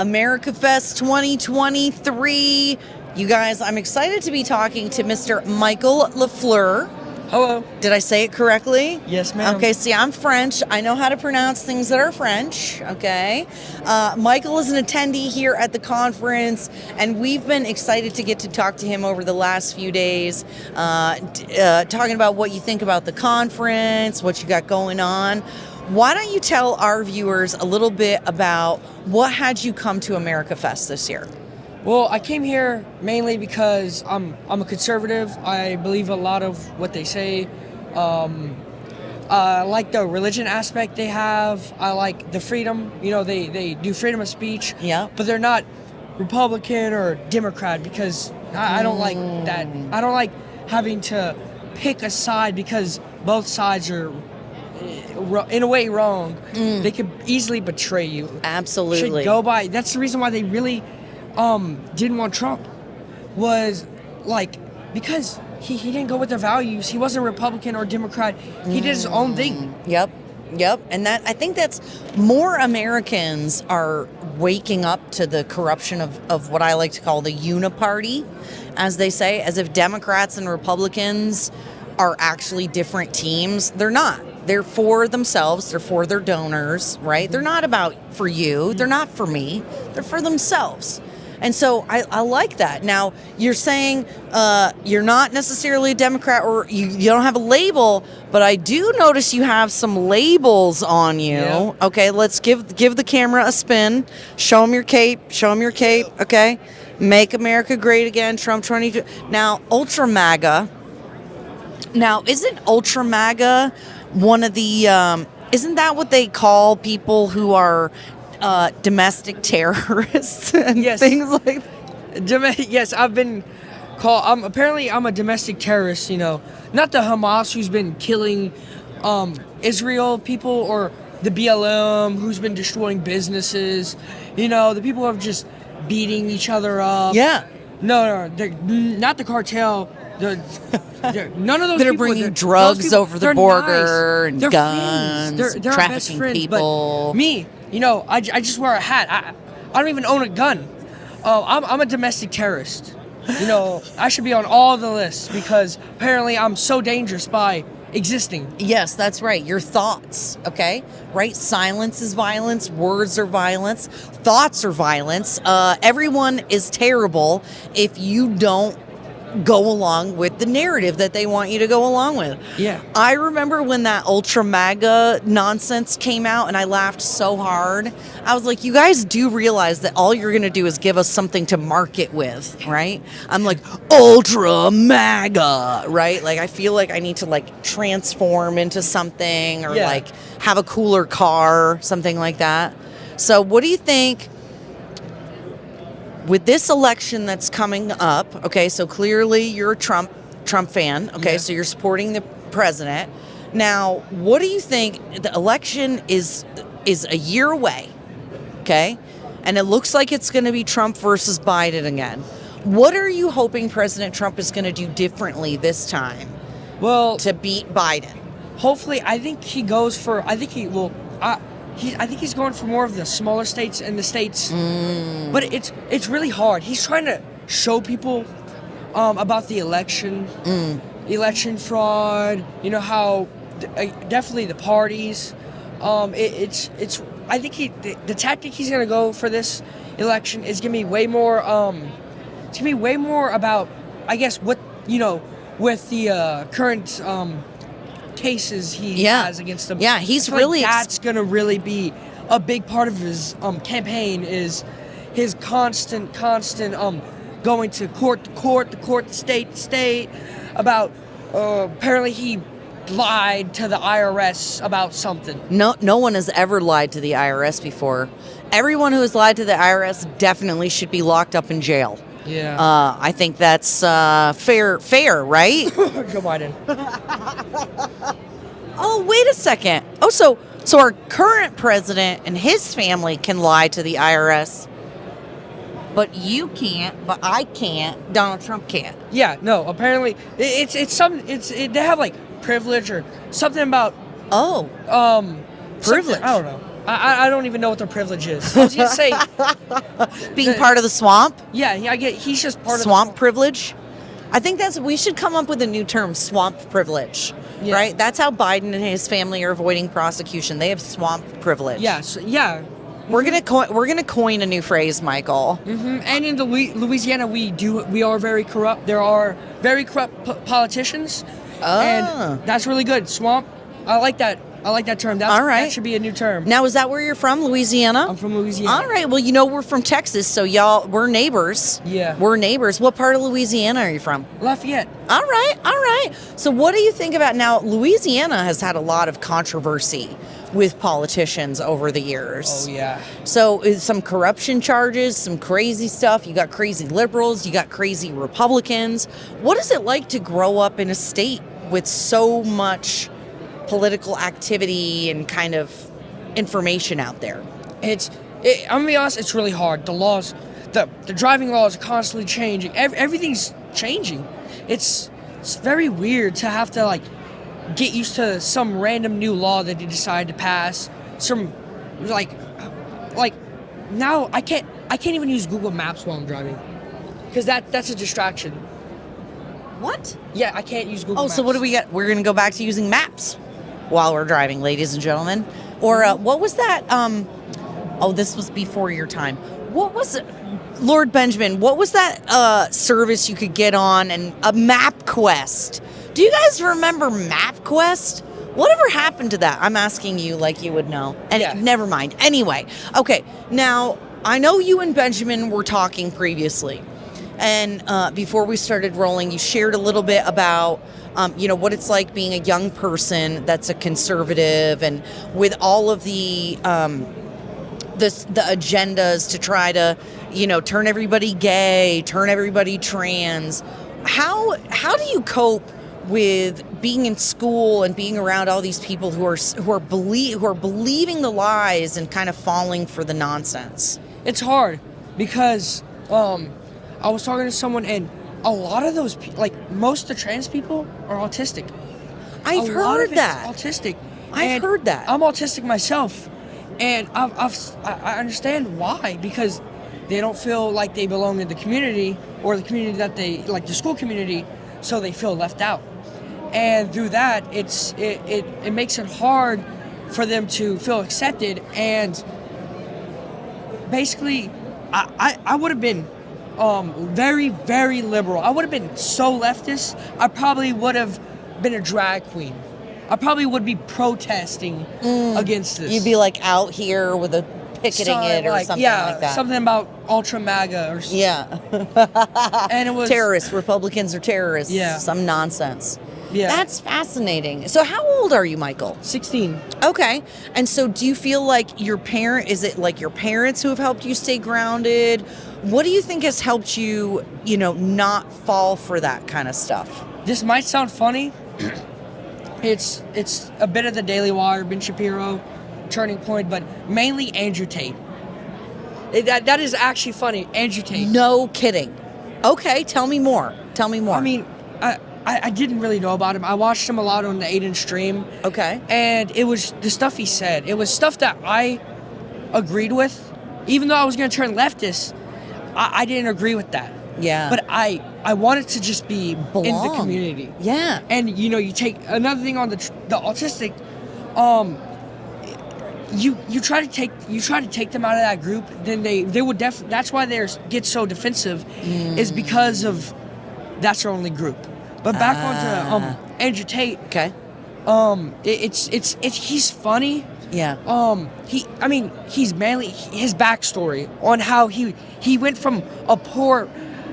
America Fest 2023. You guys, I'm excited to be talking to Mr. Michael Lafleur. Hello. Did I say it correctly? Yes, ma'am. Okay, see, I'm French. I know how to pronounce things that are French, okay? Michael is an attendee here at the conference, and we've been excited to get to talk to him over the last few days, talking about what you think about the conference, what you got going on. Why don't you tell our viewers a little bit about what had you come to America Fest this year? Well, I came here mainly because I'm a conservative. I believe a lot of what they say. I like the religion aspect they have. I like the freedom. You know, they do freedom of speech. Yeah. But they're not Republican or Democrat because I don't like that. I don't like having to pick a side because both sides are in a way wrong. They could easily betray you. Absolutely. Should go by. That's the reason why they really didn't want Trump, was like because he didn't go with their values. He wasn't Republican or Democrat. He did his own thing. Yep. And that, I think that's more Americans are waking up to the corruption of what I like to call the uniparty, as they say, as if Democrats and Republicans are actually different teams. They're not. They're for themselves. They're for their donors, right? They're not about for you. They're not for me. They're for themselves. And so I like that. Now, you're saying you're not necessarily a Democrat or you don't have a label, but I do notice you have some labels on you. Yeah. Okay, let's give the camera a spin. Show them your cape. Okay. Make America Great Again, Trump 22. Now, Ultra Maga. Now, isn't Ultra Maga one of the, isn't that what they call people who are domestic terrorists and things like that? Yes, I've been called. Apparently, I'm a domestic terrorist. You know, not the Hamas who's been killing Israel people, or the BLM who's been destroying businesses. You know, the people who are just beating each other up. Yeah. No, they're not the cartel. None of those that are people, bringing drugs over the border and they're guns, friends. They're our best trafficking friends, people. But me, you know, I just wear a hat. I don't even own a gun. I'm a domestic terrorist. You know, I should be on all the lists because apparently I'm so dangerous by existing. Yes, that's right. Your thoughts, okay? Right? Silence is violence. Words are violence. Thoughts are violence. Everyone is terrible if you don't go along with the narrative that they want you to go along with. Yeah. I remember when that Ultra Maga nonsense came out and I laughed so hard. I was like, you guys do realize that all you're going to do is give us something to market with, right? I'm like, Ultra Maga, right? Like, I feel like I need to like transform into something or like have a cooler car, something like that. So what do you think? With this election that's coming up, okay, so clearly you're a Trump fan, okay, so you're supporting the president. Now, what do you think? The election is a year away, okay, and it looks like it's going to be Trump versus Biden again. What are you hoping President Trump is going to do differently this time? Well, to beat Biden. Hopefully, I think he goes for. I think he will. I think he's going for more of the smaller states and the states, but it's really hard. He's trying to show people about the election fraud. You know how definitely the parties. It's. I think the tactic he's gonna go for this election is gonna be way more. It's gonna be way more about, I guess, what with the current. Cases he has against them. Yeah, he's really that's gonna really be a big part of his campaign, is his constant going to court, state about apparently he lied to the IRS about something. No one has ever lied to the IRS before. Everyone who has lied to the IRS definitely should be locked up in jail. Yeah. I think that's fair, right? Joe Biden. Oh, wait a second. Oh, so our current president and his family can lie to the IRS, but you can't, but I can't, Donald Trump can't. Yeah, no, apparently they have like privilege or something about privilege. I don't know. I don't even know what their privilege is. I was gonna say Being part of the swamp? yeah, I get he's just part Swamp of privilege? I think we should come up with a new term, swamp privilege, Yeah. right? That's how Biden and his family are avoiding prosecution. They have swamp privilege. Yeah, so, yeah. We're gonna coin a new phrase, Michael. And in Louisiana, we are very corrupt. There are very corrupt politicians, and that's really good. Swamp, I like that. I like that term. All right. That should be a new term. Now, is that where you're from, Louisiana? I'm from Louisiana. All right. Well, we're from Texas, so we're neighbors. Yeah. We're neighbors. What part of Louisiana are you from? Lafayette. All right. So what do you think about now? Louisiana has had a lot of controversy with politicians over the years. Oh yeah. So some corruption charges, some crazy stuff. You got crazy liberals, you got crazy Republicans. What is it like to grow up in a state with so much political activity and kind of information out there? I'm gonna be honest. It's really hard. The laws, the driving laws are constantly changing. Everything's changing. It's very weird to have to get used to some random new law that they decide to pass. Some like now I can't even use Google Maps while I'm driving because that's a distraction. What? Yeah, I can't use Google Maps. So what do we get? We're going to go back to using maps while we're driving, ladies and gentlemen. Or what was that? This was before your time. What was it? Lord Benjamin, what was that service you could get on and a MapQuest? Do you guys remember MapQuest? Whatever happened to that? I'm asking you like you would know. And Yeah. Never mind. Anyway, okay. Now, I know you and Benjamin were talking previously. And before we started rolling, you shared a little bit about, what it's like being a young person that's a conservative and with all of the agendas to try to, turn everybody gay, turn everybody trans. How do you cope with being in school and being around all these people who are believing the lies and kind of falling for the nonsense? It's hard because I was talking to someone and a lot of those most of the trans people are autistic. I've heard that. Autistic. I've heard that. I'm autistic myself, and I understand why, because they don't feel like they belong in the community or the community that they like, the school community, so they feel left out. And through that, it makes it hard for them to feel accepted. And basically, I would have been very, very liberal. I would have been so leftist. I probably would have been a drag queen. I probably would be protesting against this. You'd be out here with a picketing it or something like that. Something about Ultra Maga or something. Yeah. And it was terrorists. Republicans are terrorists. Yeah. Some nonsense. Yeah. That's fascinating. So how old are you, Michael? 16. Okay. And so do you feel like is it like your parents who have helped you stay grounded? What do you think has helped you, not fall for that kind of stuff? This might sound funny. It's a bit of the Daily Wire, Ben Shapiro, Turning Point, but mainly Andrew Tate. That is actually funny, Andrew Tate. No kidding. Okay, tell me more. I mean, I didn't really know about him. I watched him a lot on the Aiden stream. Okay. And it was the stuff he said. It was stuff that I agreed with. Even though I was going to turn leftist, I didn't agree with that. Yeah. But I wanted to just be in the community. Yeah. And you take another thing on the autistic, you try to take them out of that group, then they would that's why they get so defensive, is because of that's their only group. But back onto Andrew Tate. Okay. It's he's funny. Yeah. He's mainly his backstory on how he went from a poor,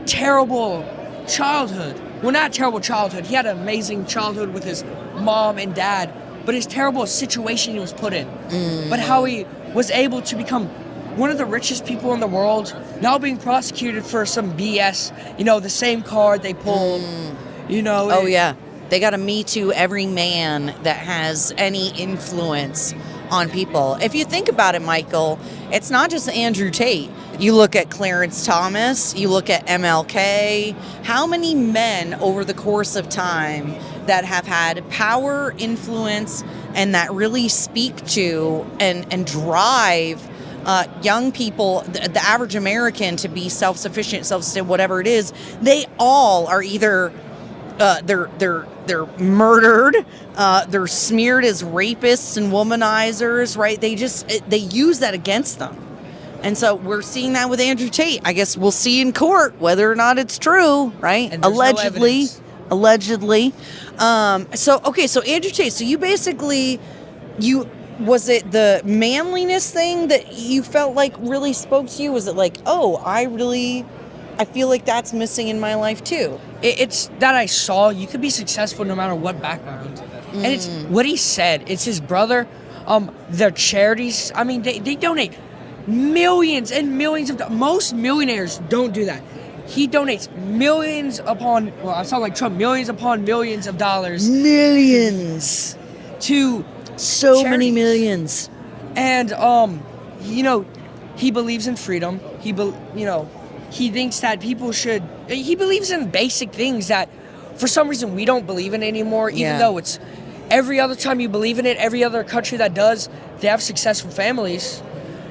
terrible childhood. Well, not terrible childhood. He had an amazing childhood with his mom and dad, but his terrible situation he was put in. But how he was able to become one of the richest people in the world, now being prosecuted for some BS. The same card they pulled. Oh yeah. They got to Me Too every man that has any influence on people. If you think about it, Michael, it's not just Andrew Tate. You look at Clarence Thomas, you look at MLK. How many men over the course of time that have had power, influence, and that really speak to and drive young people, the average American, to be self-sufficient, self-sustained, whatever it is. They all are either they're murdered, they're smeared as rapists and womanizers, right? They use that against them. And so we're seeing that with Andrew Tate. I guess we'll see in court whether or not it's true, right? And there's Allegedly. no Allegedly. So Andrew Tate, so you basically, was it the manliness thing that you felt like really spoke to you? Was it like, oh, I feel like that's missing in my life too? It's that I saw you could be successful no matter what background. And it's what he said. It's his brother. Their charities, I mean, they donate millions and millions of most millionaires don't do that. He donates millions upon, well, I sound like Trump, millions upon millions of dollars. Millions. To so charities. Many millions. And, he believes in freedom. He thinks that people should, he believes in basic things that for some reason we don't believe in anymore, even though it's every other time you believe in it, every other country that does, they have successful families.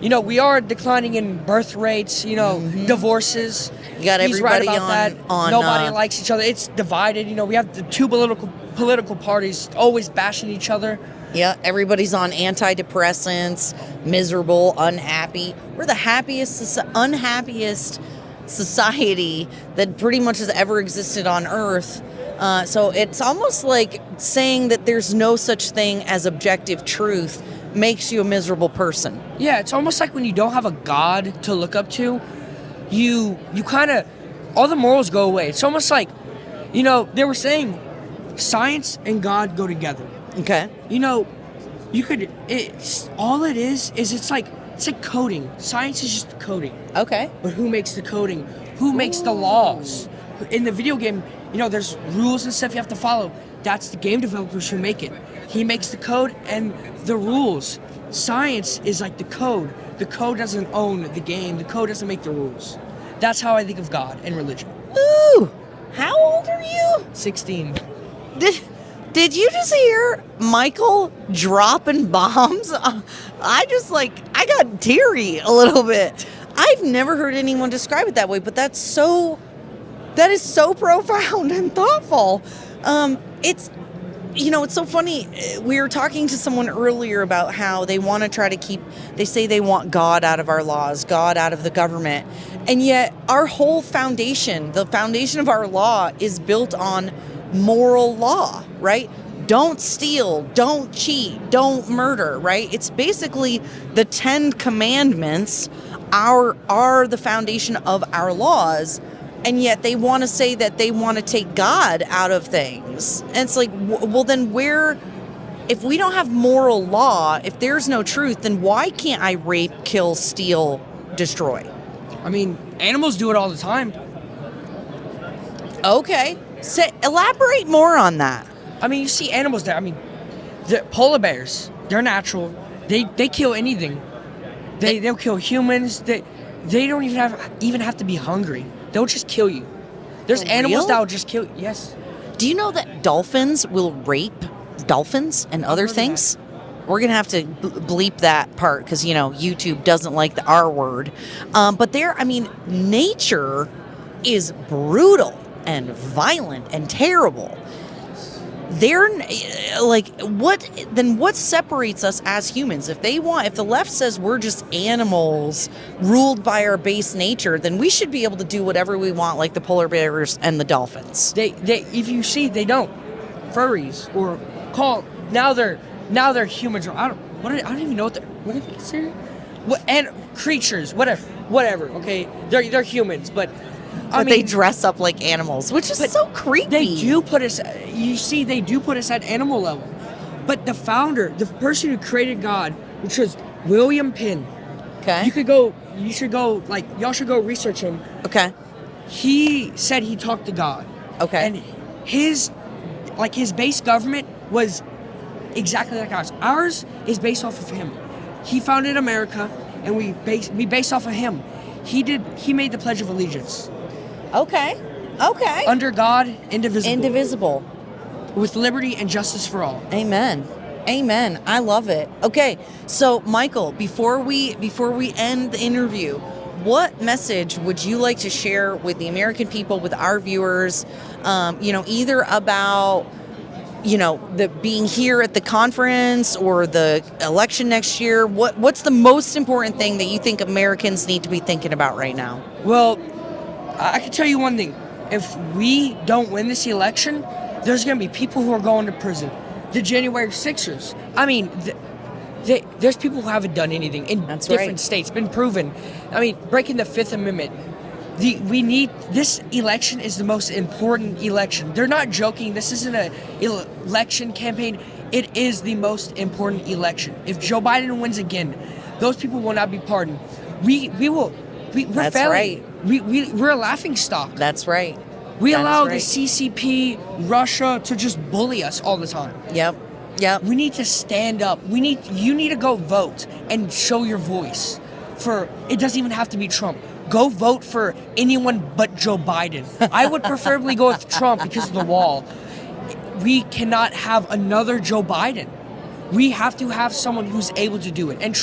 We are declining in birth rates, divorces. You got He's everybody right about on Nobody likes each other. It's divided. We have the two political parties always bashing each other. Yeah, everybody's on antidepressants, miserable, unhappy. We're the unhappiest society that pretty much has ever existed on Earth. So it's almost like saying that there's no such thing as objective truth makes you a miserable person. Yeah, it's almost like when you don't have a God to look up to, you kind of, all the morals go away. It's almost like, they were saying science and God go together. Okay. It's like coding. Science is just coding. Okay. But who makes the coding? Who makes the laws? In the video game, there's rules and stuff you have to follow. That's the game developers who make it. He makes the code and the rules. Science is like the code. The code doesn't own the game. The code doesn't make the rules. That's how I think of God and religion. Ooh, how old are you? 16. Did you just hear Michael dropping bombs? I got teary a little bit. I've never heard anyone describe it that way, but that is so profound and thoughtful. It's so funny. We were talking to someone earlier about how they want to try to they say they want God out of our laws, God out of the government. And yet our whole foundation, the foundation of our law is built on moral law, right? Don't steal, don't cheat, don't murder, right? It's basically the 10 commandments are the foundation of our laws. And yet they want to say that they want to take God out of things. And it's like, well, then if we don't have moral law, if there's no truth, then why can't I rape, kill, steal, destroy? I mean, animals do it all the time. Okay. Elaborate more on that. I mean, you see animals there. I mean, the polar bears, they're natural. They kill anything. They'll kill humans. They don't even have to be hungry. They'll just kill you. There's animals that will just kill you. Yes. Do you know that dolphins will rape dolphins and other things? We're going to have to bleep that part because, YouTube doesn't like the R word. But nature is brutal and violent and terrible. They're like, what separates us as humans? If the left says we're just animals ruled by our base nature, then we should be able to do whatever we want, like the polar bears and the dolphins. If you see, they don't. Furries or now they're humans. I don't even know what are they considered? And creatures, whatever. Okay, they're humans, but they dress up like animals, which is so creepy. They do put us at animal level. But the founder, the person who created God, which was William Penn. Okay. Y'all should go research him. Okay. He said he talked to God. Okay. And his base government was exactly like ours. Ours is based off of him. He founded America, and we based off of him. He made the Pledge of Allegiance. Okay. Under God, indivisible. Indivisible. With liberty and justice for all. Amen. Amen. I love it. Okay, so Michael, before we end the interview, what message would you like to share with the American people, with our viewers? Either about the being here at the conference or the election next year. What's the most important thing that you think Americans need to be thinking about right now? Well, I can tell you one thing. If we don't win this election, there's going to be people who are going to prison. The January 6ers. I mean, there's people who haven't done anything in different states, been proven. I mean, breaking the Fifth Amendment. This election is the most important election. They're not joking. This isn't an election campaign. It is the most important election. If Joe Biden wins again, those people will not be pardoned. We're That's failing. right. We're a laughing stock. That's right. We allow right. the CCP, Russia to just bully us all the time. Yep. We need to stand up. You need to go vote and show your voice. It doesn't even have to be Trump. Go vote for anyone but Joe Biden. I would preferably go with Trump because of the wall. We cannot have another Joe Biden. We have to have someone who's able to do it. And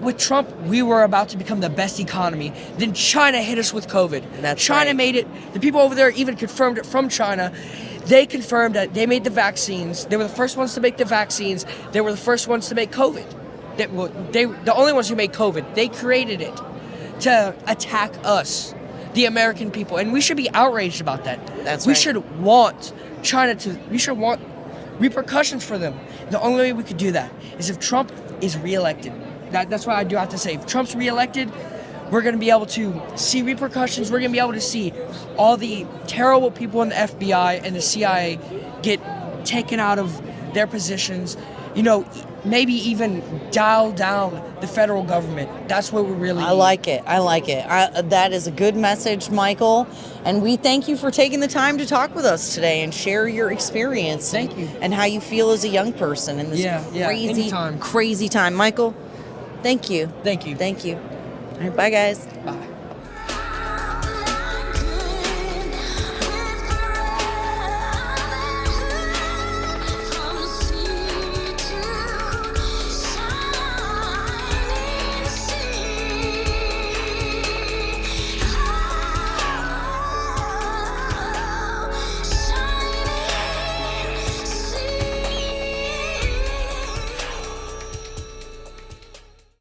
with Trump, we were about to become the best economy. Then China hit us with COVID. China made it. The people over there even confirmed it from China. They confirmed that they made the vaccines. They were the first ones to make the vaccines. They were the first ones to make COVID. The only ones who made COVID. They created it to attack us, the American people. And we should be outraged about that. We should want we should want repercussions for them. The only way we could do that is if Trump is reelected. That's what I do have to say. If Trump's reelected, we're going to be able to see repercussions. We're going to be able to see all the terrible people in the FBI and the CIA get taken out of their positions. Maybe even dial down the federal government. That's what we really need. I like it. That is a good message, Michael. And we thank you for taking the time to talk with us today and share your experience. Thank you. And how you feel as a young person in this crazy time. Michael, thank you. Thank you. All right, bye, guys. Bye.